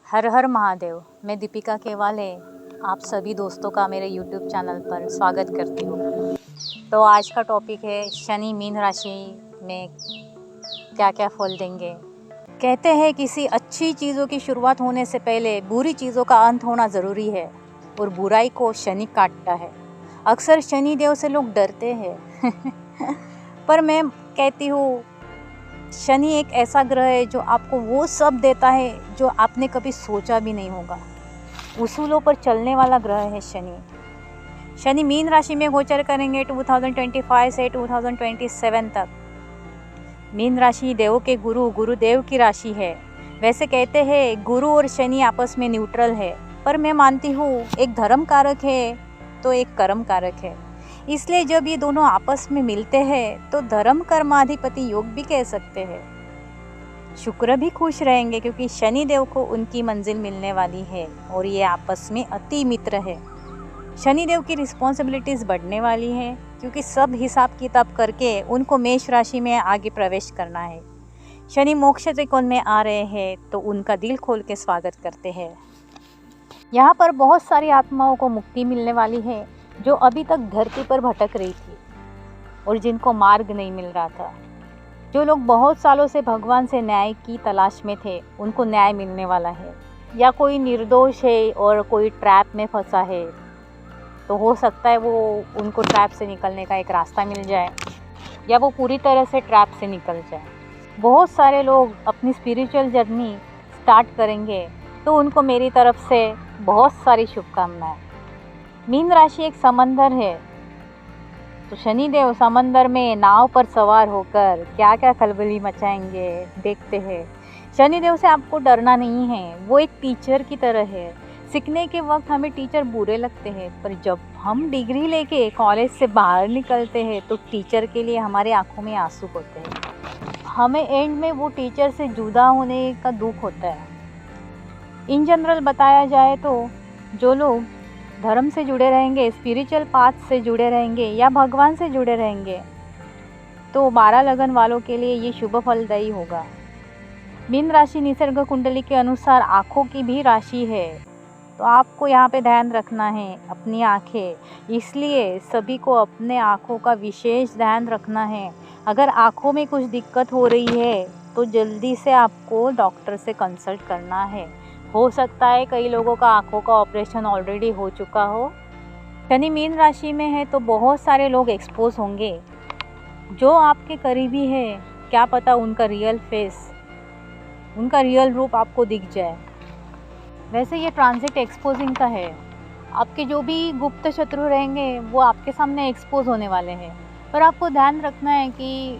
हर हर महादेव। मैं दीपिका केवाले आप सभी दोस्तों का मेरे YouTube चैनल पर स्वागत करती हूँ। तो आज का टॉपिक है शनि मीन राशि में क्या क्या फल देंगे। कहते हैं किसी अच्छी चीज़ों की शुरुआत होने से पहले बुरी चीज़ों का अंत होना ज़रूरी है और बुराई को शनि काटता है। अक्सर शनि देव से लोग डरते हैं पर मैं कहती हूँ शनि एक ऐसा ग्रह है जो आपको वो सब देता है जो आपने कभी सोचा भी नहीं होगा। उसूलों पर चलने वाला ग्रह है शनि मीन राशि में गोचर करेंगे 2025 से 2027 तक। मीन राशि देवों के गुरुदेव की राशि है। वैसे कहते हैं गुरु और शनि आपस में न्यूट्रल है, पर मैं मानती हूँ एक धर्म कारक है तो एक कर्म कारक है। इसलिए जब ये दोनों आपस में मिलते हैं तो धर्म कर्माधिपति योग भी कह सकते हैं। शुक्र भी खुश रहेंगे क्योंकि शनि देव को उनकी मंजिल मिलने वाली है और ये आपस में अति मित्र है। शनि देव की रिस्पॉन्सिबिलिटीज़ बढ़ने वाली है क्योंकि सब हिसाब किताब करके उनको मेष राशि में आगे प्रवेश करना है। शनि मोक्ष त्रिकोण में आ रहे हैं तो उनका दिल खोल के स्वागत करते हैं। यहाँ पर बहुत सारी आत्माओं को मुक्ति मिलने वाली है जो अभी तक धरती पर भटक रही थी और जिनको मार्ग नहीं मिल रहा था। जो लोग बहुत सालों से भगवान से न्याय की तलाश में थे उनको न्याय मिलने वाला है। या कोई निर्दोष है और कोई ट्रैप में फंसा है तो हो सकता है वो उनको ट्रैप से निकलने का एक रास्ता मिल जाए या वो पूरी तरह से ट्रैप से निकल जाए। बहुत सारे लोग अपनी स्पिरिचुअल जर्नी स्टार्ट करेंगे तो उनको मेरी तरफ से बहुत सारी शुभकामनाएं। मीन राशि एक समंदर है तो शनिदेव समंदर में नाव पर सवार होकर क्या क्या खलबली मचाएंगे देखते हैं। शनिदेव से आपको डरना नहीं है, वो एक टीचर की तरह है। सीखने के वक्त हमें टीचर बुरे लगते हैं पर जब हम डिग्री लेके कॉलेज से बाहर निकलते हैं तो टीचर के लिए हमारे आंखों में आंसू होते हैं। हमें एंड में वो टीचर से जुदा होने का दुख होता है। इन जनरल बताया जाए तो जो लोग धर्म से जुड़े रहेंगे, स्पिरिचुअल पाथ से जुड़े रहेंगे या भगवान से जुड़े रहेंगे तो 12 लगन वालों के लिए ये शुभ फलदायी होगा। मीन राशि निसर्ग कुंडली के अनुसार आँखों की भी राशि है तो आपको यहाँ पे ध्यान रखना है अपनी आँखें। इसलिए सभी को अपने आँखों का विशेष ध्यान रखना है। अगर आँखों में कुछ दिक्कत हो रही है तो जल्दी से आपको डॉक्टर से कंसल्ट करना है। हो सकता है कई लोगों का आँखों का ऑपरेशन ऑलरेडी हो चुका हो। शनि मीन राशि में है तो बहुत सारे लोग एक्सपोज होंगे जो आपके करीबी है। क्या पता उनका रियल फेस, उनका रियल रूप आपको दिख जाए। वैसे ये ट्रांजिट एक्सपोजिंग का है। आपके जो भी गुप्त शत्रु रहेंगे वो आपके सामने एक्सपोज होने वाले हैं, पर आपको ध्यान रखना है कि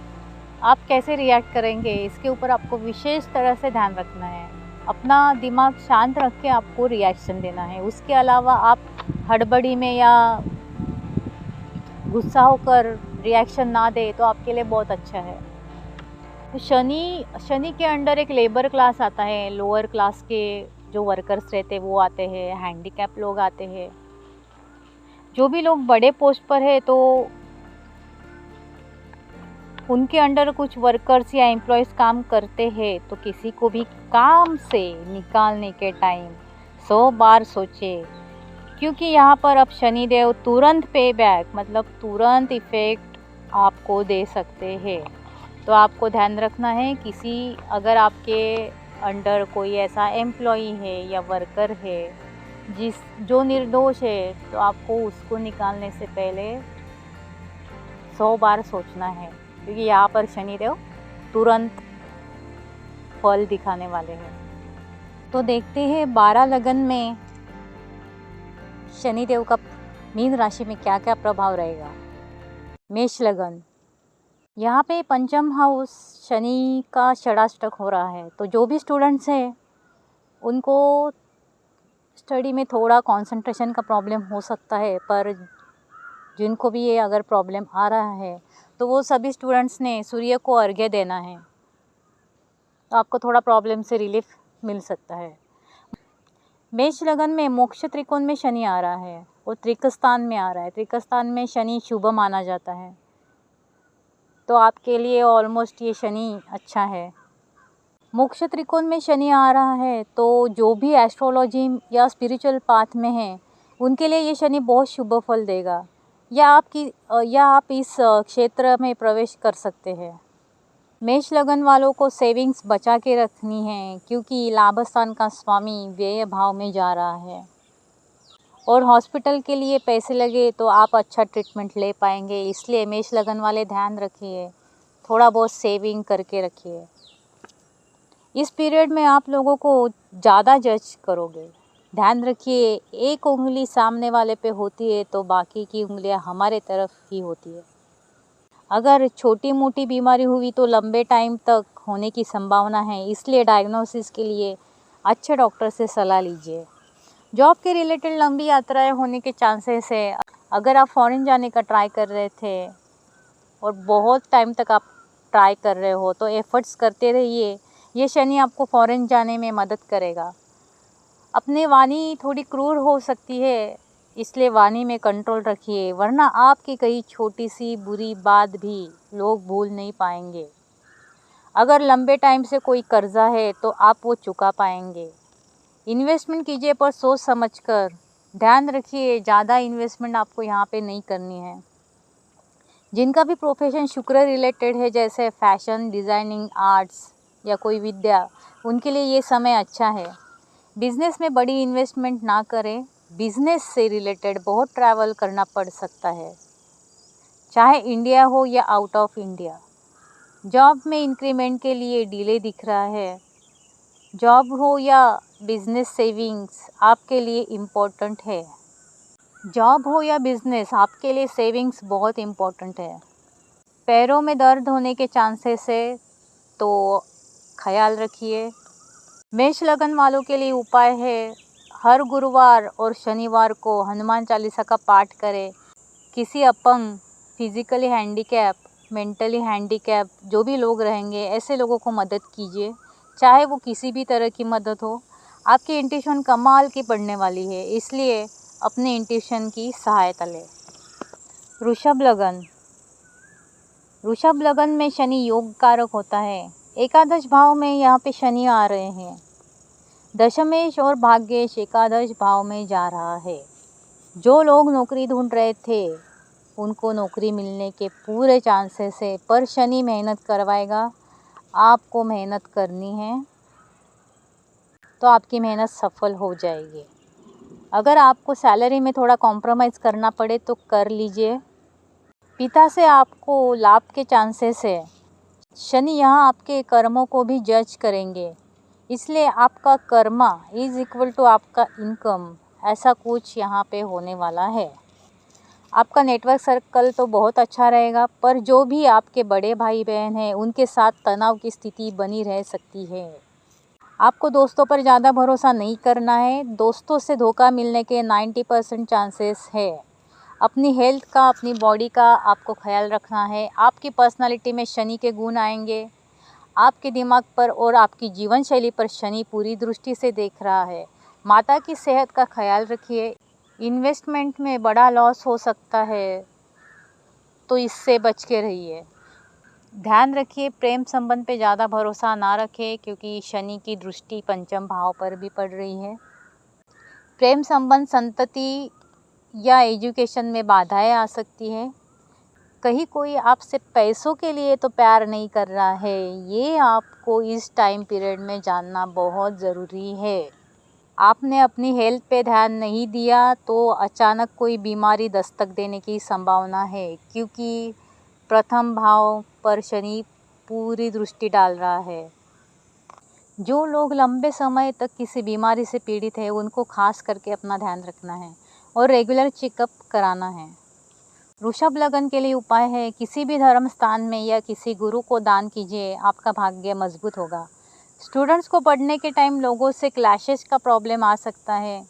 आप कैसे रिएक्ट करेंगे, इसके ऊपर आपको विशेष तरह से ध्यान रखना है। अपना दिमाग शांत रख के आपको रिएक्शन देना है। उसके अलावा आप हड़बड़ी में या गुस्सा होकर रिएक्शन ना दे तो आपके लिए बहुत अच्छा है। तो शनि के अंडर एक लेबर क्लास आता है। लोअर क्लास के जो वर्कर्स रहते हैं वो आते हैं, हैंडीकैप लोग आते हैं। जो भी लोग बड़े पोस्ट पर है तो उनके अंडर कुछ वर्कर्स या एम्प्लॉयज़ काम करते हैं तो किसी को भी काम से निकालने के टाइम 100 बार सोचे, क्योंकि यहाँ पर अब शनिदेव तुरंत पे बैक मतलब तुरंत इफ़ेक्ट आपको दे सकते हैं। तो आपको ध्यान रखना है अगर आपके अंडर कोई ऐसा एम्प्लॉई है या वर्कर है जो निर्दोष है तो आपको उसको निकालने से पहले 100 बार सोचना है, क्योंकि यहाँ पर शनिदेव तुरंत फल दिखाने वाले हैं। तो देखते हैं 12 लगन में शनिदेव का मीन राशि में क्या क्या प्रभाव रहेगा। मेष लगन, यहाँ पे पंचम हाउस शनि का षडाष्टक हो रहा है तो जो भी स्टूडेंट्स हैं उनको स्टडी में थोड़ा कंसंट्रेशन का प्रॉब्लम हो सकता है, पर जिनको भी ये अगर प्रॉब्लम आ रहा है तो वो सभी स्टूडेंट्स ने सूर्य को अर्घ्य देना है तो आपको थोड़ा प्रॉब्लम से रिलीफ मिल सकता है। मेष लगन में मोक्ष त्रिकोण में शनि आ रहा है और त्रिकस्थान में आ रहा है। त्रिकस्थान में शनि शुभ माना जाता है तो आपके लिए ऑलमोस्ट ये शनि अच्छा है। मोक्ष त्रिकोण में शनि आ रहा है तो जो भी एस्ट्रोलॉजी या स्पिरिचुअल पाथ में है उनके लिए ये शनि बहुत शुभ फल देगा, या आप इस क्षेत्र में प्रवेश कर सकते हैं। मेष लगन वालों को सेविंग्स बचा के रखनी है क्योंकि लाभ स्थान का स्वामी व्यय भाव में जा रहा है और हॉस्पिटल के लिए पैसे लगे तो आप अच्छा ट्रीटमेंट ले पाएंगे। इसलिए मेष लगन वाले ध्यान रखिए, थोड़ा बहुत सेविंग करके रखिए। इस पीरियड में आप लोगों को ज़्यादा जज करोगे। ध्यान रखिए, एक उंगली सामने वाले पे होती है तो बाकी की उंगलियां हमारे तरफ ही होती है। अगर छोटी मोटी बीमारी हुई तो लंबे टाइम तक होने की संभावना है, इसलिए डायग्नोसिस के लिए अच्छे डॉक्टर से सलाह लीजिए। जॉब के रिलेटेड लंबी यात्राएं होने के चांसेस है। अगर आप फॉरेन जाने का ट्राई कर रहे थे और बहुत टाइम तक आप ट्राई कर रहे हो तो एफर्ट्स करते रहिए। ये शनि आपको फॉरेन जाने में मदद करेगा। अपनी वाणी थोड़ी क्रूर हो सकती है, इसलिए वाणी में कंट्रोल रखिए, वरना आपकी कई छोटी सी बुरी बात भी लोग भूल नहीं पाएंगे। अगर लंबे टाइम से कोई कर्जा है तो आप वो चुका पाएंगे। इन्वेस्टमेंट कीजिए पर सोच समझकर। ध्यान रखिए, ज़्यादा इन्वेस्टमेंट आपको यहाँ पे नहीं करनी है। जिनका भी प्रोफेशन शुक्र रिलेटेड है, जैसे फैशन, डिज़ाइनिंग, आर्ट्स या कोई विद्या, उनके लिए ये समय अच्छा है। बिजनेस में बड़ी इन्वेस्टमेंट ना करें। बिजनेस से रिलेटेड बहुत ट्रैवल करना पड़ सकता है, चाहे इंडिया हो या आउट ऑफ इंडिया। जॉब में इंक्रीमेंट के लिए डिले दिख रहा है। जॉब हो या बिजनेस, सेविंग्स आपके लिए इम्पोर्टेंट है। जॉब हो या बिजनेस, आपके लिए सेविंग्स बहुत इम्पोर्टेंट है। पैरों में दर्द होने के चांसेस है तो ख्याल रखिए। मेष लगन वालों के लिए उपाय है, हर गुरुवार और शनिवार को हनुमान चालीसा का पाठ करें। किसी अपंग, फिजिकली हैंडीकैप, मेंटली हैंडीकैप जो भी लोग रहेंगे, ऐसे लोगों को मदद कीजिए, चाहे वो किसी भी तरह की मदद हो। आपकी इंट्यूशन कमाल की पड़ने वाली है, इसलिए अपने इंट्यूशन की सहायता लें। वृषभ लगन। वृषभ लगन में शनि योग कारक होता है। एकादश भाव में यहाँ पे शनि आ रहे हैं। दशमेश और भाग्येश एकादश भाव में जा रहा है। जो लोग नौकरी ढूंढ रहे थे उनको नौकरी मिलने के पूरे चांसेस है, पर शनि मेहनत करवाएगा। आपको मेहनत करनी है तो आपकी मेहनत सफल हो जाएगी। अगर आपको सैलरी में थोड़ा कॉम्प्रोमाइज़ करना पड़े तो कर लीजिए। पिता से आपको लाभ के चांसेस है। शनि यहाँ आपके कर्मों को भी जज करेंगे, इसलिए आपका कर्मा इज इक्वल टू आपका इनकम, ऐसा कुछ यहाँ पे होने वाला है। आपका नेटवर्क सर्कल तो बहुत अच्छा रहेगा, पर जो भी आपके बड़े भाई बहन हैं उनके साथ तनाव की स्थिति बनी रह सकती है। आपको दोस्तों पर ज़्यादा भरोसा नहीं करना है। दोस्तों से धोखा मिलने के 90% चांसेस है। अपनी हेल्थ का, अपनी बॉडी का आपको ख्याल रखना है। आपकी पर्सनालिटी में शनि के गुण आएंगे। आपके दिमाग पर और आपकी जीवन शैली पर शनि पूरी दृष्टि से देख रहा है। माता की सेहत का ख्याल रखिए। इन्वेस्टमेंट में बड़ा लॉस हो सकता है तो इससे बच के रहिए। ध्यान रखिए, प्रेम संबंध पे ज़्यादा भरोसा ना रखें क्योंकि शनि की दृष्टि पंचम भाव पर भी पड़ रही है। प्रेम संबंध, संतति या एजुकेशन में बाधाएं आ सकती है। कहीं कोई आपसे पैसों के लिए तो प्यार नहीं कर रहा है, ये आपको इस टाइम पीरियड में जानना बहुत ज़रूरी है। आपने अपनी हेल्थ पे ध्यान नहीं दिया तो अचानक कोई बीमारी दस्तक देने की संभावना है, क्योंकि प्रथम भाव पर शनि पूरी दृष्टि डाल रहा है। जो लोग लंबे समय तक किसी बीमारी से पीड़ित है उनको खास करके अपना ध्यान रखना है और रेगुलर चेकअप कराना है। वृषभ लगन के लिए उपाय है, किसी भी धर्म स्थान में या किसी गुरु को दान कीजिए, आपका भाग्य मजबूत होगा। स्टूडेंट्स को पढ़ने के टाइम लोगों से क्लैशेस का प्रॉब्लम आ सकता है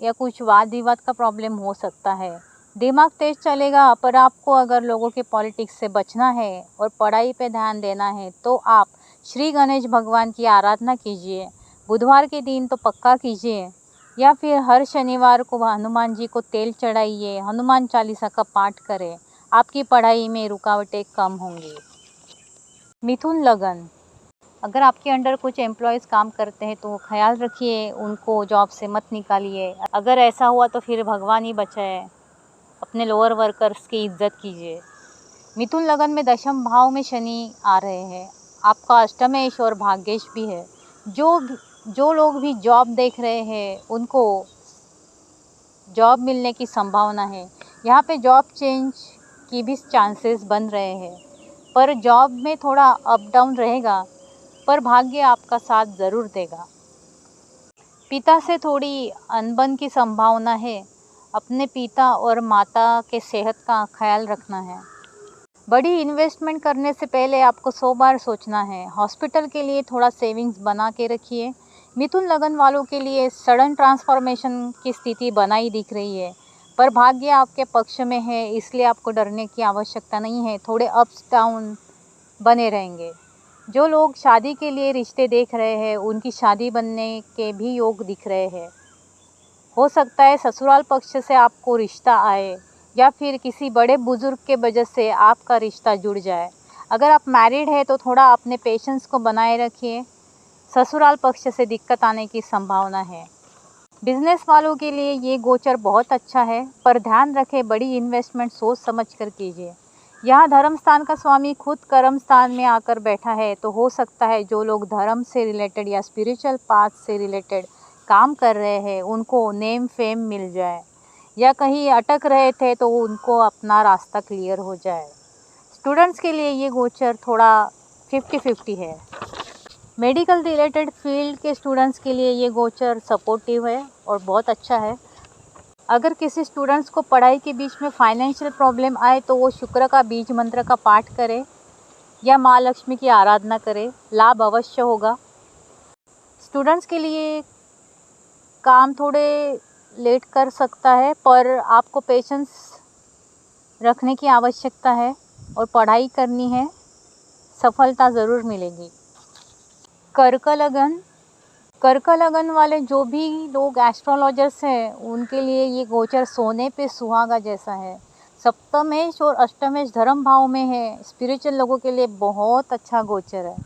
या कुछ वाद विवाद का प्रॉब्लम हो सकता है। दिमाग तेज चलेगा, पर आपको अगर लोगों के पॉलिटिक्स से बचना है और पढ़ाई पे ध्यान देना है तो आप श्री गणेश भगवान की आराधना कीजिए। बुधवार के दिन तो पक्का कीजिए, या फिर हर शनिवार को हनुमान जी को तेल चढ़ाइए, हनुमान चालीसा का पाठ करें। आपकी पढ़ाई में रुकावटें कम होंगी। मिथुन लगन। अगर आपके अंडर कुछ एम्प्लॉयज़ काम करते हैं तो ख्याल रखिए, उनको जॉब से मत निकालिए। अगर ऐसा हुआ तो फिर भगवान ही बचाए, अपने लोअर वर्कर्स की इज्जत कीजिए। मिथुन लगन में दशम भाव में शनि आ रहे हैं, आपका अष्टमेश और भाग्येश भी है। जो लोग भी जॉब देख रहे हैं उनको जॉब मिलने की संभावना है। यहाँ पे जॉब चेंज की भी चांसेस बन रहे हैं, पर जॉब में थोड़ा अप डाउन रहेगा, पर भाग्य आपका साथ ज़रूर देगा। पिता से थोड़ी अनबन की संभावना है, अपने पिता और माता के सेहत का ख्याल रखना है। बड़ी इन्वेस्टमेंट करने से पहले आपको 100 बार सोचना है। हॉस्पिटल के लिए थोड़ा सेविंग्स बना के रखिए। मिथुन लगन वालों के लिए सडन ट्रांसफॉर्मेशन की स्थिति बनाई दिख रही है, पर भाग्य आपके पक्ष में है, इसलिए आपको डरने की आवश्यकता नहीं है। थोड़े अप्स डाउन बने रहेंगे। जो लोग शादी के लिए रिश्ते देख रहे हैं उनकी शादी बनने के भी योग दिख रहे हैं। हो सकता है ससुराल पक्ष से आपको रिश्ता आए या फिर किसी बड़े बुजुर्ग के वजह से आपका रिश्ता जुड़ जाए। अगर आप मैरिड है तो थोड़ा अपने पेशेंस को बनाए रखिए, ससुराल पक्ष से दिक्कत आने की संभावना है। बिजनेस वालों के लिए ये गोचर बहुत अच्छा है, पर ध्यान रखें बड़ी इन्वेस्टमेंट सोच समझ कर कीजिए। यहाँ धर्म स्थान का स्वामी खुद कर्म स्थान में आकर बैठा है, तो हो सकता है जो लोग धर्म से रिलेटेड या स्पिरिचुअल पाथ से रिलेटेड काम कर रहे हैं उनको नेम फेम मिल जाए, या कहीं अटक रहे थे तो उनको अपना रास्ता क्लियर हो जाए। स्टूडेंट्स के लिए ये गोचर थोड़ा 50-50 है। मेडिकल रिलेटेड फील्ड के स्टूडेंट्स के लिए ये गोचर सपोर्टिव है और बहुत अच्छा है। अगर किसी स्टूडेंट्स को पढ़ाई के बीच में फाइनेंशियल प्रॉब्लम आए तो वो शुक्र का बीज मंत्र का पाठ करे या माँ लक्ष्मी की आराधना करे, लाभ अवश्य होगा। स्टूडेंट्स के लिए काम थोड़े लेट कर सकता है, पर आपको पेशेंस रखने की आवश्यकता है और पढ़ाई करनी है, सफलता ज़रूर मिलेगी। कर्क लगन वाले जो भी लोग एस्ट्रोलॉजर्स हैं उनके लिए ये गोचर सोने पे सुहागा जैसा है। सप्तमेश और अष्टमेश धर्म भाव में है, स्पिरिचुअल लोगों के लिए बहुत अच्छा गोचर है।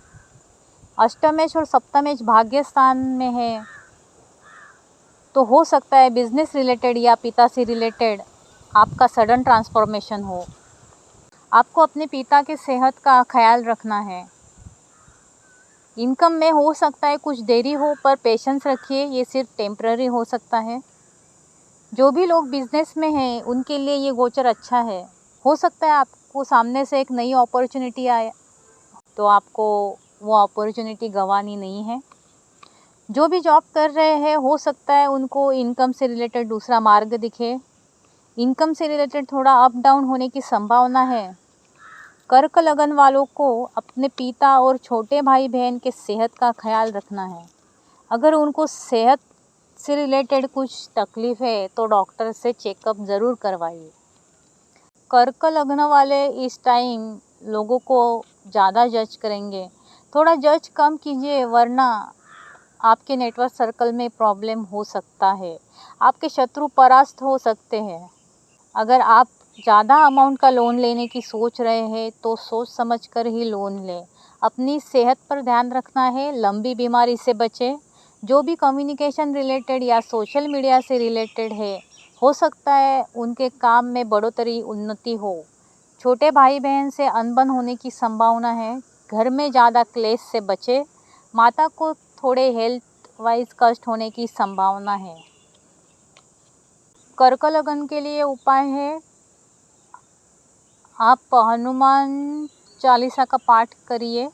अष्टमेश और सप्तमेश भाग्य स्थान में है, तो हो सकता है बिजनेस रिलेटेड या पिता से रिलेटेड आपका सडन ट्रांसफॉर्मेशन हो। आपको अपने पिता के सेहत का ख्याल रखना है। इनकम में हो सकता है कुछ देरी हो, पर पेशेंस रखिए, ये सिर्फ टेम्पररी हो सकता है। जो भी लोग बिजनेस में हैं उनके लिए ये गोचर अच्छा है। हो सकता है आपको सामने से एक नई अपॉर्चुनिटी आए तो आपको वो अपॉर्चुनिटी गंवानी नहीं है। जो भी जॉब कर रहे हैं हो सकता है उनको इनकम से रिलेटेड दूसरा मार्ग दिखे। इनकम से रिलेटेड थोड़ा अप डाउन होने की संभावना है। कर्क लगन वालों को अपने पिता और छोटे भाई बहन के सेहत का ख्याल रखना है। अगर उनको सेहत से रिलेटेड कुछ तकलीफ़ है तो डॉक्टर से चेकअप ज़रूर करवाइए। कर्क लगन वाले इस टाइम लोगों को ज़्यादा जज करेंगे, थोड़ा जज कम कीजिए, वरना आपके नेटवर्क सर्कल में प्रॉब्लम हो सकता है। आपके शत्रु परास्त हो सकते हैं। अगर आप ज़्यादा अमाउंट का लोन लेने की सोच रहे हैं तो सोच समझ कर ही लोन लें। अपनी सेहत पर ध्यान रखना है, लंबी बीमारी से बचें। जो भी कम्युनिकेशन रिलेटेड या सोशल मीडिया से रिलेटेड है, हो सकता है उनके काम में बढ़ोतरी उन्नति हो। छोटे भाई बहन से अनबन होने की संभावना है। घर में ज़्यादा क्लेश से बचें। माता को थोड़े हेल्थ वाइज कष्ट होने की संभावना है। कर्क लगन के लिए उपाय है, आप हनुमान चालीसा का पाठ करिए,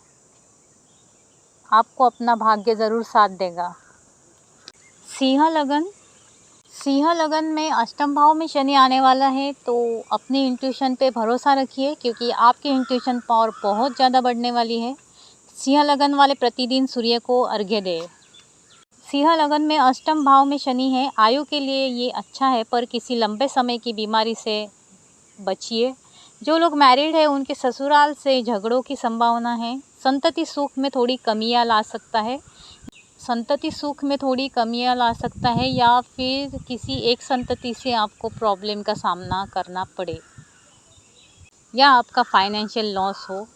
आपको अपना भाग्य ज़रूर साथ देगा। सिंह लगन में अष्टम भाव में शनि आने वाला है, तो अपनी इंट्यूशन पे भरोसा रखिए, क्योंकि आपकी इंट्यूशन पावर बहुत ज़्यादा बढ़ने वाली है। सिंह लगन वाले प्रतिदिन सूर्य को अर्घ्य दें। सिंह लगन में अष्टम भाव में शनि है, आयु के लिए ये अच्छा है, पर किसी लंबे समय की बीमारी से बचिए। जो लोग मैरिड है उनके ससुराल से झगड़ों की संभावना है। संतति सुख में थोड़ी कमियां ला सकता है, या फिर किसी एक संतति से आपको प्रॉब्लम का सामना करना पड़े या आपका फाइनेंशियल लॉस हो।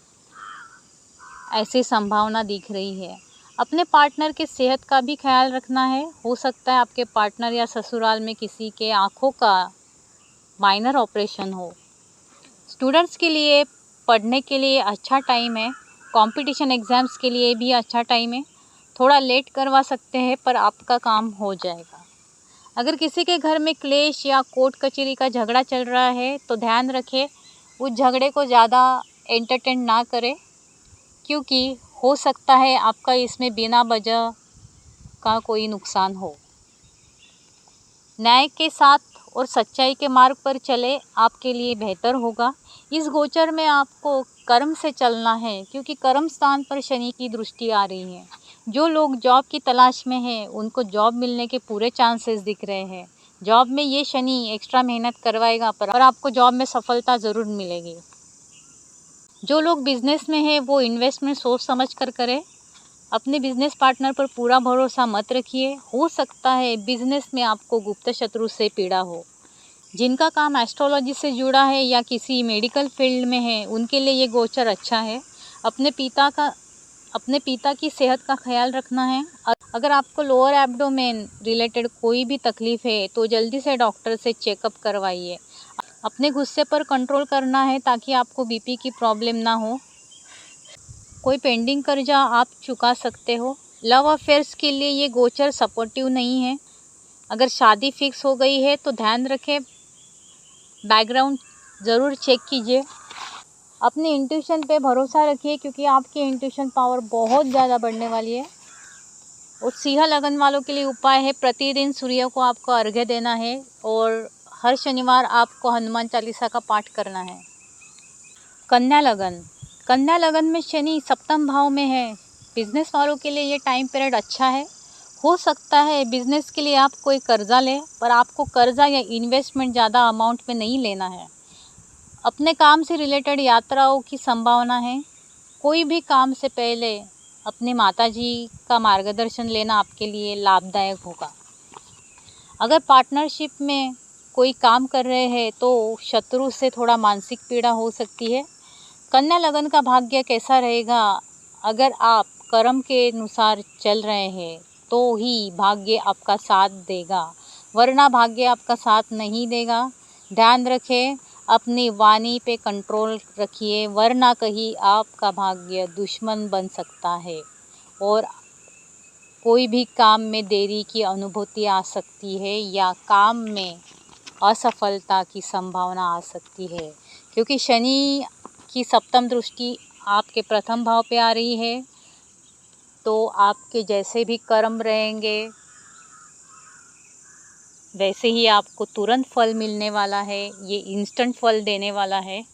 ऐसी संभावना दिख रही है। अपने पार्टनर की सेहत का भी ख्याल रखना है। हो सकता है आपके पार्टनर या ससुराल में किसी के आँखों का माइनर ऑपरेशन हो। स्टूडेंट्स के लिए पढ़ने के लिए अच्छा टाइम है। कंपटीशन एग्ज़ाम्स के लिए भी अच्छा टाइम है। थोड़ा लेट करवा सकते हैं पर आपका काम हो जाएगा। अगर किसी के घर में क्लेश या कोर्ट कचहरी का झगड़ा चल रहा है तो ध्यान रखें उस झगड़े को ज़्यादा एंटरटेन ना करें, क्योंकि हो सकता है आपका इसमें बिना वजह का कोई नुकसान हो। न्याय के साथ और सच्चाई के मार्ग पर चले, आपके लिए बेहतर होगा। इस गोचर में आपको कर्म से चलना है, क्योंकि कर्म स्थान पर शनि की दृष्टि आ रही है। जो लोग जॉब की तलाश में हैं उनको जॉब मिलने के पूरे चांसेस दिख रहे हैं। जॉब में ये शनि एक्स्ट्रा मेहनत करवाएगा पर आपको जॉब में सफलता ज़रूर मिलेगी। जो लोग बिजनेस में हैं वो इन्वेस्टमेंट सोच समझ कर करें। अपने बिजनेस पार्टनर पर पूरा भरोसा मत रखिए। हो सकता है बिजनेस में आपको गुप्त शत्रु से पीड़ा हो। जिनका काम एस्ट्रोलॉजी से जुड़ा है या किसी मेडिकल फील्ड में है उनके लिए ये गोचर अच्छा है। अपने पिता की सेहत का ख्याल रखना है। अगर आपको लोअर एब्डोमेन रिलेटेड कोई भी तकलीफ़ है तो जल्दी से डॉक्टर से चेकअप करवाइए। अपने गुस्से पर कंट्रोल करना है ताकि आपको बीपी की प्रॉब्लम ना हो। कोई पेंडिंग कर्जा आप चुका सकते हो। लव अफेयर्स के लिए ये गोचर सपोर्टिव नहीं है। अगर शादी फिक्स हो गई है तो ध्यान रखें बैकग्राउंड ज़रूर चेक कीजिए। अपने इंट्यूशन पे भरोसा रखिए, क्योंकि आपकी इंट्यूशन पावर बहुत ज़्यादा बढ़ने वाली है। और सिंह लगन वालों के लिए उपाय है प्रतिदिन सूर्य को आपको अर्घ्य देना है और हर शनिवार आपको हनुमान चालीसा का पाठ करना है। कन्या लगन में शनि सप्तम भाव में है। बिजनेस वालों के लिए ये टाइम पीरियड अच्छा है। हो सकता है बिजनेस के लिए आप कोई कर्जा लें, पर आपको कर्जा या इन्वेस्टमेंट ज़्यादा अमाउंट में नहीं लेना है। अपने काम से रिलेटेड यात्राओं की संभावना है। कोई भी काम से पहले अपने माताजी का मार्गदर्शन लेना आपके लिए लाभदायक होगा। अगर पार्टनरशिप में कोई काम कर रहे हैं तो शत्रु से थोड़ा मानसिक पीड़ा हो सकती है। कन्या लगन का भाग्य कैसा रहेगा? अगर आप कर्म के अनुसार चल रहे हैं तो ही भाग्य आपका साथ देगा, वरना भाग्य आपका साथ नहीं देगा। ध्यान रखें, अपनी वाणी पे कंट्रोल रखिए, वरना कहीं आपका भाग्य दुश्मन बन सकता है और कोई भी काम में देरी की अनुभूति आ सकती है या काम में असफलता की संभावना आ सकती है, क्योंकि शनि की सप्तम दृष्टि आपके प्रथम भाव पे आ रही है। तो आपके जैसे भी कर्म रहेंगे वैसे ही आपको तुरंत फल मिलने वाला है। ये इंस्टेंट फल देने वाला है।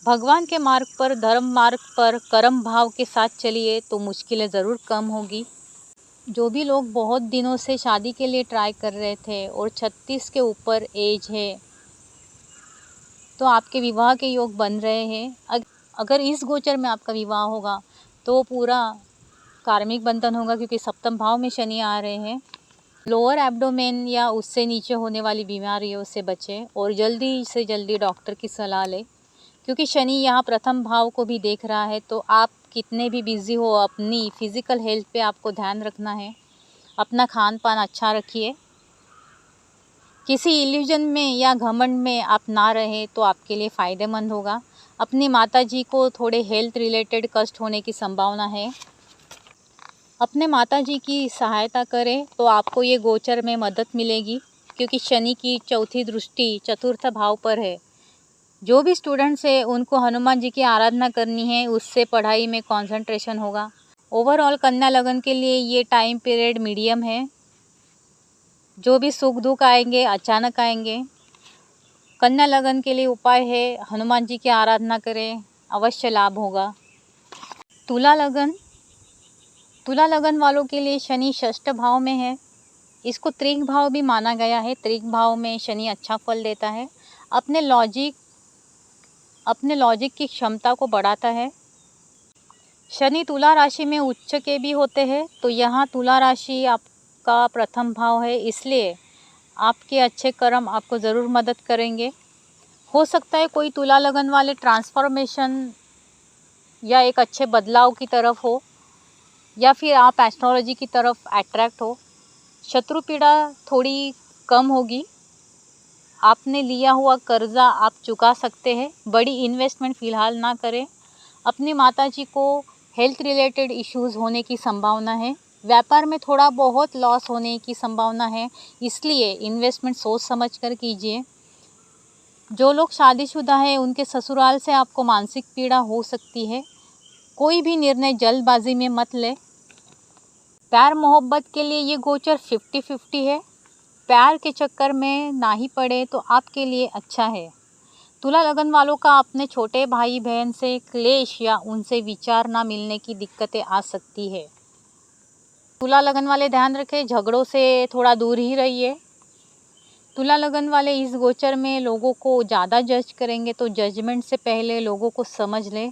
भगवान के मार्ग पर, धर्म मार्ग पर कर्म भाव के साथ चलिए तो मुश्किलें ज़रूर कम होगी। जो भी लोग बहुत दिनों से शादी के लिए ट्राई कर रहे थे और 36 के ऊपर एज है तो आपके विवाह के योग बन रहे हैं। अगर इस गोचर में आपका विवाह होगा तो पूरा कार्मिक बंधन होगा, क्योंकि सप्तम भाव में शनि आ रहे हैं। लोअर एब्डोमेन या उससे नीचे होने वाली बीमारियों से बचें और जल्दी से जल्दी डॉक्टर की सलाह लें, क्योंकि शनि यहाँ प्रथम भाव को भी देख रहा है। तो आप कितने भी बिज़ी हो, अपनी फ़िज़िकल हेल्थ पे आपको ध्यान रखना है। अपना खान पान अच्छा रखिए। किसी इल्यूजन में या घमंड में आप ना रहें तो आपके लिए फ़ायदेमंद होगा। अपनी माताजी को थोड़े हेल्थ रिलेटेड कष्ट होने की संभावना है। अपने माताजी की सहायता करें तो आपको ये गोचर में मदद मिलेगी, क्योंकि शनि की चौथी दृष्टि चतुर्थ भाव पर है। जो भी स्टूडेंट्स है उनको हनुमान जी की आराधना करनी है, उससे पढ़ाई में कंसंट्रेशन होगा। ओवरऑल कन्या लगन के लिए ये टाइम पीरियड मीडियम है। जो भी सुख दुख आएंगे अचानक आएंगे। कन्या लगन के लिए उपाय है हनुमान जी की आराधना करें, अवश्य लाभ होगा। तुला लगन वालों के लिए शनि षष्ठ भाव में है। इसको त्रिक भाव भी माना गया है। त्रिक भाव में शनि अच्छा फल देता है। अपने लॉजिक की क्षमता को बढ़ाता है। शनि तुला राशि में उच्च के भी होते हैं, तो यहाँ तुला राशि आपका प्रथम भाव है, इसलिए आपके अच्छे कर्म आपको ज़रूर मदद करेंगे। हो सकता है कोई तुला लगन वाले ट्रांसफॉर्मेशन या एक अच्छे बदलाव की तरफ हो, या फिर आप एस्ट्रोलॉजी की तरफ अट्रैक्ट हो। शत्रु पीड़ा थोड़ी कम होगी। आपने लिया हुआ कर्जा आप चुका सकते हैं। बड़ी इन्वेस्टमेंट फ़िलहाल ना करें। अपनी माताजी को हेल्थ रिलेटेड इश्यूज़ होने की संभावना है। व्यापार में थोड़ा बहुत लॉस होने की संभावना है, इसलिए इन्वेस्टमेंट सोच समझ कर कीजिए। जो लोग शादीशुदा हैं उनके ससुराल से आपको मानसिक पीड़ा हो सकती है। कोई भी निर्णय जल्दबाजी में मत लें। प्यार मोहब्बत के लिए ये गोचर 50-50 है। प्यार के चक्कर में ना ही पड़े तो आपके लिए अच्छा है। तुला लगन वालों का अपने छोटे भाई बहन से क्लेश या उनसे विचार ना मिलने की दिक्कतें आ सकती है। तुला लगन वाले ध्यान रखें, झगड़ों से थोड़ा दूर ही रहिए। तुला लगन वाले इस गोचर में लोगों को ज़्यादा जज करेंगे, तो जजमेंट से पहले लोगों को समझ लें।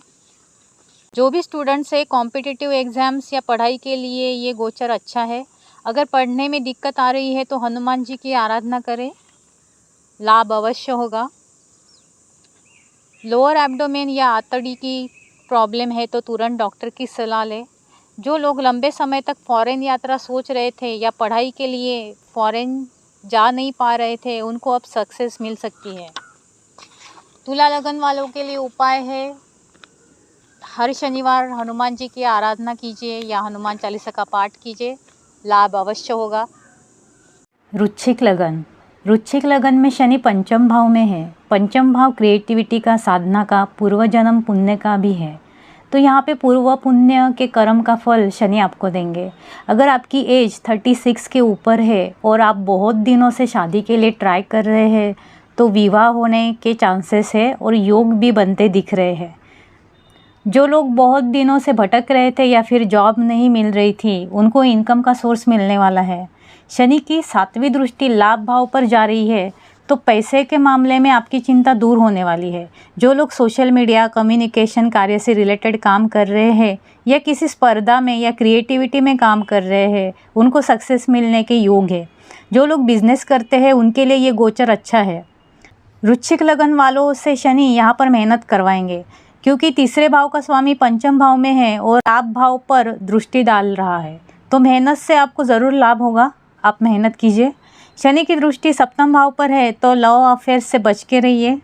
जो भी स्टूडेंट्स है कॉम्पिटिटिव एग्ज़ाम्स या पढ़ाई के लिए ये गोचर अच्छा है। अगर पढ़ने में दिक्कत आ रही है तो हनुमान जी की आराधना करें, लाभ अवश्य होगा। लोअर एब्डोमेन या आंतड़ी की प्रॉब्लम है तो तुरंत डॉक्टर की सलाह लें। जो लोग लंबे समय तक फॉरेन यात्रा सोच रहे थे या पढ़ाई के लिए फॉरेन जा नहीं पा रहे थे, उनको अब सक्सेस मिल सकती है। तुला लगन वालों के लिए उपाय है, हर शनिवार हनुमान जी की आराधना कीजिए या हनुमान चालीसा का पाठ कीजिए, लाभ अवश्य होगा। वृश्चिक लगन। वृश्चिक लगन में शनि पंचम भाव में है। पंचम भाव क्रिएटिविटी का, साधना का, पूर्व जन्म पुण्य का भी है। तो यहाँ पे पूर्व पुण्य के कर्म का फल शनि आपको देंगे। अगर आपकी एज 36 के ऊपर है और आप बहुत दिनों से शादी के लिए ट्राई कर रहे हैं तो विवाह होने के चांसेस है और योग भी बनते दिख रहे हैं। जो लोग बहुत दिनों से भटक रहे थे या फिर जॉब नहीं मिल रही थी, उनको इनकम का सोर्स मिलने वाला है। शनि की 7वीं दृष्टि लाभ भाव पर जा रही है तो पैसे के मामले में आपकी चिंता दूर होने वाली है। जो लोग सोशल मीडिया, कम्युनिकेशन कार्य से रिलेटेड काम कर रहे हैं या किसी स्पर्धा में या क्रिएटिविटी में काम कर रहे हैं, उनको सक्सेस मिलने के योग है। जो लोग बिजनेस करते हैं उनके लिए ये गोचर अच्छा है। वृश्चिक लगन वालों से शनि यहाँ पर मेहनत करवाएंगे, क्योंकि तीसरे भाव का स्वामी पंचम भाव में है और लाभ भाव पर दृष्टि डाल रहा है, तो मेहनत से आपको ज़रूर लाभ होगा। आप मेहनत कीजिए। शनि की दृष्टि सप्तम भाव पर है तो लव अफेयर से बच के रहिए।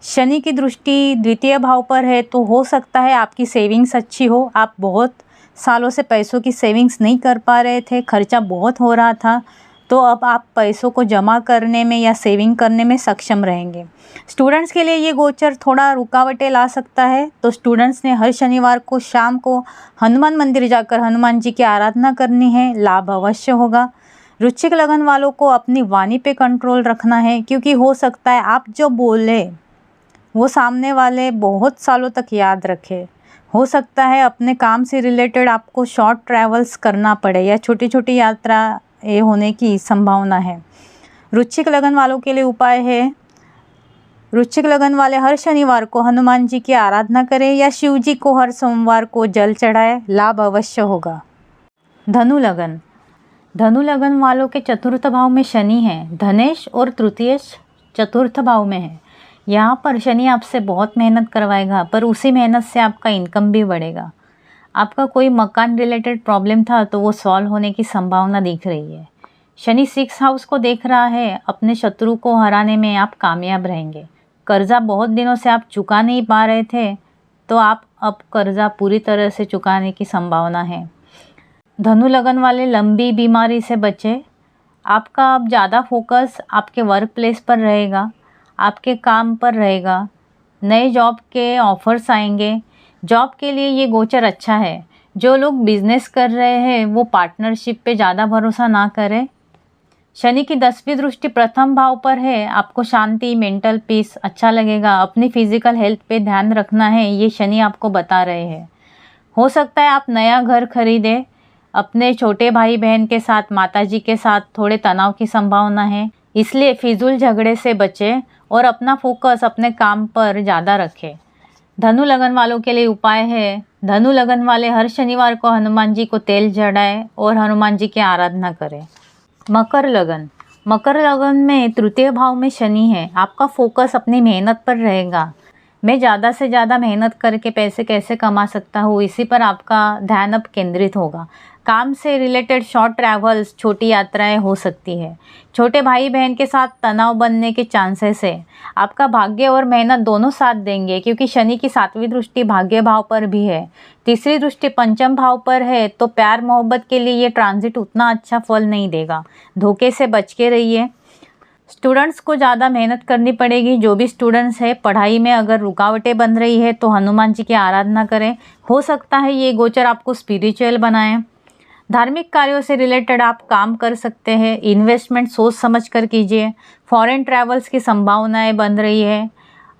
शनि की दृष्टि द्वितीय भाव पर है तो हो सकता है आपकी सेविंग्स अच्छी हो। आप बहुत सालों से पैसों की सेविंग्स नहीं कर पा रहे थे, खर्चा बहुत हो रहा था, तो अब आप पैसों को जमा करने में या सेविंग करने में सक्षम रहेंगे। स्टूडेंट्स के लिए ये गोचर थोड़ा रुकावटें ला सकता है, तो स्टूडेंट्स ने हर शनिवार को शाम को हनुमान मंदिर जाकर हनुमान जी की आराधना करनी है, लाभ अवश्य होगा। वृश्चिक लगन वालों को अपनी वाणी पे कंट्रोल रखना है, क्योंकि हो सकता है आप जो बोले वो सामने वाले बहुत सालों तक याद रखे। हो सकता है अपने काम से रिलेटेड आपको शॉर्ट ट्रैवल्स करना पड़े या छोटी छोटी यात्रा ये होने की संभावना है। वृश्चिक लगन वालों के लिए उपाय है, वृश्चिक लगन वाले हर शनिवार को हनुमान जी की आराधना करें या शिव जी को हर सोमवार को जल चढ़ाएं, लाभ अवश्य होगा। धनु लगन। धनु लगन वालों के चतुर्थ भाव में शनि है। धनेश और तृतीयेश चतुर्थ भाव में है। यहाँ पर शनि आपसे बहुत मेहनत करवाएगा, पर उसी मेहनत से आपका इनकम भी बढ़ेगा। आपका कोई मकान रिलेटेड प्रॉब्लम था तो वो सॉल्व होने की संभावना दिख रही है। शनि 6 हाउस को देख रहा है, अपने शत्रु को हराने में आप कामयाब रहेंगे। कर्जा बहुत दिनों से आप चुका नहीं पा रहे थे तो आप अब कर्जा पूरी तरह से चुकाने की संभावना है। धनु लगन वाले लंबी बीमारी से बचे। आपका अब ज़्यादा फोकस आपके वर्क प्लेस पर रहेगा, आपके काम पर रहेगा। नए जॉब के ऑफर्स आएंगे। जॉब के लिए ये गोचर अच्छा है। जो लोग बिजनेस कर रहे हैं वो पार्टनरशिप पे ज़्यादा भरोसा ना करें। शनि की 10वीं दृष्टि प्रथम भाव पर है। आपको शांति, मेंटल पीस अच्छा लगेगा। अपनी फिजिकल हेल्थ पे ध्यान रखना है, ये शनि आपको बता रहे हैं। हो सकता है आप नया घर खरीदें। अपने छोटे भाई बहन के साथ, माताजी के साथ थोड़े तनाव की संभावना है, इसलिए फिजूल झगड़े से बचें और अपना फोकस अपने काम पर ज़्यादा रखें। धनु लगन वालों के लिए उपाय है, धनु लगन वाले हर शनिवार को हनुमान जी को तेल चढ़ाएं और हनुमान जी की आराधना करें। मकर लगन। मकर लगन में तृतीय भाव में शनि है। आपका फोकस अपनी मेहनत पर रहेगा। मैं ज़्यादा से ज़्यादा मेहनत करके पैसे कैसे कमा सकता हूँ, इसी पर आपका ध्यान अब केंद्रित होगा। काम से रिलेटेड शॉर्ट ट्रैवल्स, छोटी यात्राएं हो सकती है। छोटे भाई बहन के साथ तनाव बनने के चांसेस है। आपका भाग्य और मेहनत दोनों साथ देंगे, क्योंकि शनि की 7वीं दृष्टि भाग्य भाव पर भी है, 3री दृष्टि पंचम भाव पर है। तो प्यार मोहब्बत के लिए ये ट्रांजिट उतना अच्छा फल नहीं देगा। धोखे से बच के रहिए। स्टूडेंट्स को ज़्यादा मेहनत करनी पड़ेगी। जो भी स्टूडेंट्स है, पढ़ाई में अगर रुकावटें बन रही है तो हनुमान जी की आराधना करें। हो सकता है ये गोचर आपको स्पिरिचुअल बनाए। धार्मिक कार्यों से रिलेटेड आप काम कर सकते हैं। इन्वेस्टमेंट सोच समझ कर कीजिए। फॉरेन ट्रैवल्स की संभावनाएं बन रही है।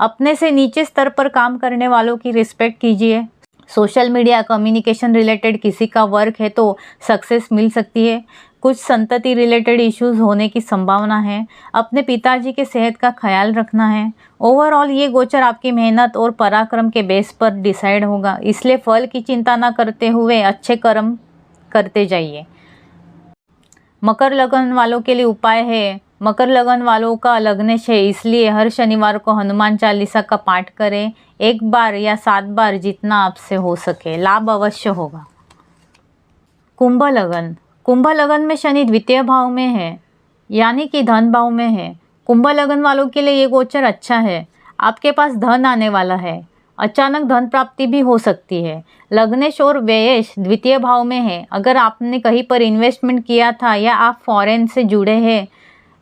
अपने से नीचे स्तर पर काम करने वालों की रिस्पेक्ट कीजिए। सोशल मीडिया कम्युनिकेशन रिलेटेड किसी का वर्क है तो सक्सेस मिल सकती है। कुछ संतति रिलेटेड इश्यूज होने की संभावना है। अपने पिताजी के सेहत का ख्याल रखना है। ओवरऑल ये गोचर आपकी मेहनत और पराक्रम के बेस पर डिसाइड होगा, इसलिए फल की चिंता न करते हुए अच्छे कर्म करते जाइए। मकर लगन वालों के लिए उपाय है। मकर लगन वालों का लग्नेश है, इसलिए हर शनिवार को हनुमान चालीसा का पाठ करें, 1 बार या 7 बार, जितना आपसे हो सके। लाभ अवश्य होगा। कुंभ लगन। कुंभ लगन में शनि द्वितीय भाव में है, यानी कि धन भाव में है। कुंभ लगन वालों के लिए ये गोचर अच्छा है। आपके पास धन आने वाला है। अचानक धन प्राप्ति भी हो सकती है। लग्नेश और व्ययेश द्वितीय भाव में है। अगर आपने कहीं पर इन्वेस्टमेंट किया था या आप फॉरेन से जुड़े हैं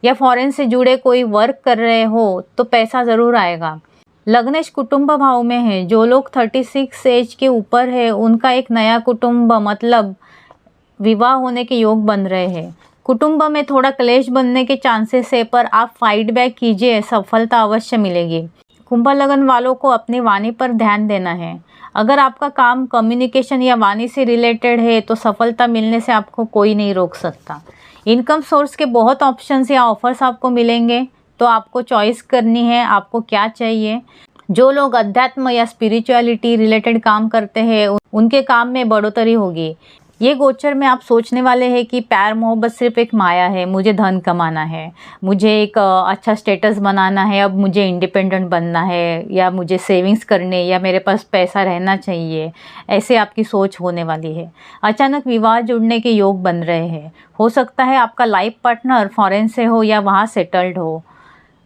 या फॉरेन से जुड़े कोई वर्क कर रहे हो तो पैसा ज़रूर आएगा। लग्नेश कुटुंब भाव में है। जो लोग 36 एज के ऊपर है उनका एक नया कुटुंब मतलब विवाह होने के योग बन रहे हैं। कुटुंब में थोड़ा क्लेश बनने के चांसेस है, पर आप फाइट बैक कीजिए, सफलता अवश्य मिलेगी। कुंभ लगन वालों को अपनी वाणी पर ध्यान देना है। अगर आपका काम कम्युनिकेशन या वाणी से रिलेटेड है तो सफलता मिलने से आपको कोई नहीं रोक सकता। इनकम सोर्स के बहुत ऑप्शंस या ऑफर्स आपको मिलेंगे, तो आपको चॉइस करनी है आपको क्या चाहिए। जो लोग अध्यात्म या स्पिरिचुअलिटी रिलेटेड काम करते हैं उनके काम में बढ़ोतरी होगी। ये गोचर में आप सोचने वाले हैं कि प्यार मोहब्बत सिर्फ एक माया है, मुझे धन कमाना है, मुझे एक अच्छा स्टेटस बनाना है, अब मुझे इंडिपेंडेंट बनना है, या मुझे सेविंग्स करने, या मेरे पास पैसा रहना चाहिए, ऐसे आपकी सोच होने वाली है। अचानक विवाह जुड़ने के योग बन रहे हैं। हो सकता है आपका लाइफ पार्टनर फॉरेन से हो या वहाँ सेटल्ड हो।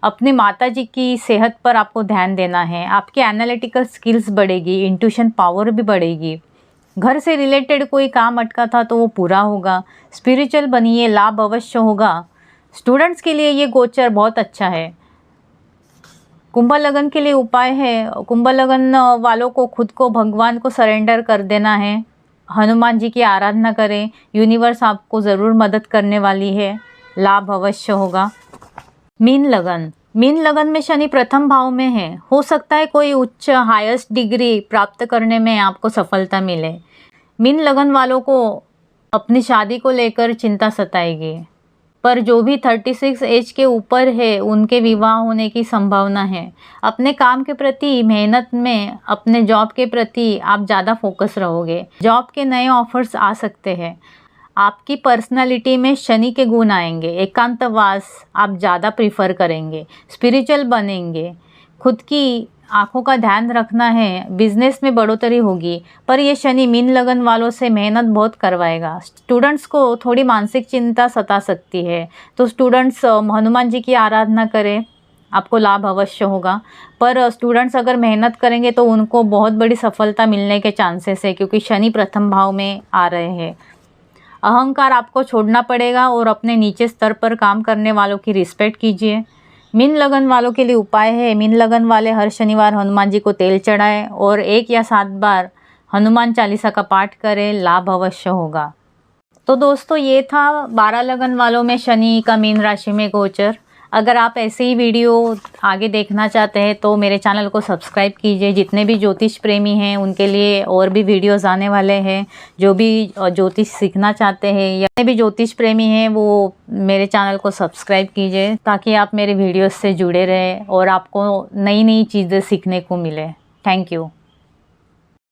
अपनी माताजी की सेहत पर आपको ध्यान देना है। आपकी एनालिटिकल स्किल्स बढ़ेगी, इंट्यूशन पावर भी बढ़ेगी। घर से रिलेटेड कोई काम अटका था तो वो पूरा होगा। स्पिरिचुअल बनिए, लाभ अवश्य होगा। स्टूडेंट्स के लिए ये गोचर बहुत अच्छा है। कुंभ लगन के लिए उपाय है। कुंभ लगन वालों को खुद को भगवान को सरेंडर कर देना है। हनुमान जी की आराधना करें। यूनिवर्स आपको ज़रूर मदद करने वाली है। लाभ अवश्य होगा। मीन लगन। मीन लगन में शनि प्रथम भाव में है। हो सकता है कोई उच्च हाईएस्ट डिग्री प्राप्त करने में आपको सफलता मिले। मीन लगन वालों को अपनी शादी को लेकर चिंता सताएगी, पर जो भी 36 एज के ऊपर है उनके विवाह होने की संभावना है। अपने काम के प्रति, मेहनत में, अपने जॉब के प्रति आप ज़्यादा फोकस रहोगे। जॉब के नए ऑफर्स आ सकते हैं। आपकी पर्सनालिटी में शनि के गुण आएंगे। एकांतवास आप ज़्यादा प्रीफर करेंगे। स्पिरिचुअल बनेंगे। खुद की आंखों का ध्यान रखना है। बिजनेस में बढ़ोतरी होगी, पर ये शनि मीन लगन वालों से मेहनत बहुत करवाएगा। स्टूडेंट्स को थोड़ी मानसिक चिंता सता सकती है, तो स्टूडेंट्स हनुमान जी की आराधना करें, आपको लाभ अवश्य होगा। पर स्टूडेंट्स अगर मेहनत करेंगे तो उनको बहुत बड़ी सफलता मिलने के चांसेस है, क्योंकि शनि प्रथम भाव में आ रहे हैं। अहंकार आपको छोड़ना पड़ेगा और अपने नीचे स्तर पर काम करने वालों की रिस्पेक्ट कीजिए। मीन लगन वालों के लिए उपाय है। मीन लगन वाले हर शनिवार हनुमान जी को तेल चढ़ाएं और 1 या 7 बार हनुमान चालीसा का पाठ करें, लाभ अवश्य होगा। तो दोस्तों, ये था 12 लगन वालों में शनि का मीन राशि में गोचर। अगर आप ऐसे ही वीडियो आगे देखना चाहते हैं तो मेरे चैनल को सब्सक्राइब कीजिए। जितने भी ज्योतिष प्रेमी हैं उनके लिए और भी वीडियोस आने वाले हैं। जो भी ज्योतिष सीखना चाहते हैं या जितने भी ज्योतिष प्रेमी हैं वो मेरे चैनल को सब्सक्राइब कीजिए, ताकि आप मेरे वीडियोस से जुड़े रहें और आपको नई नई चीज़ें सीखने को मिले। Thank you.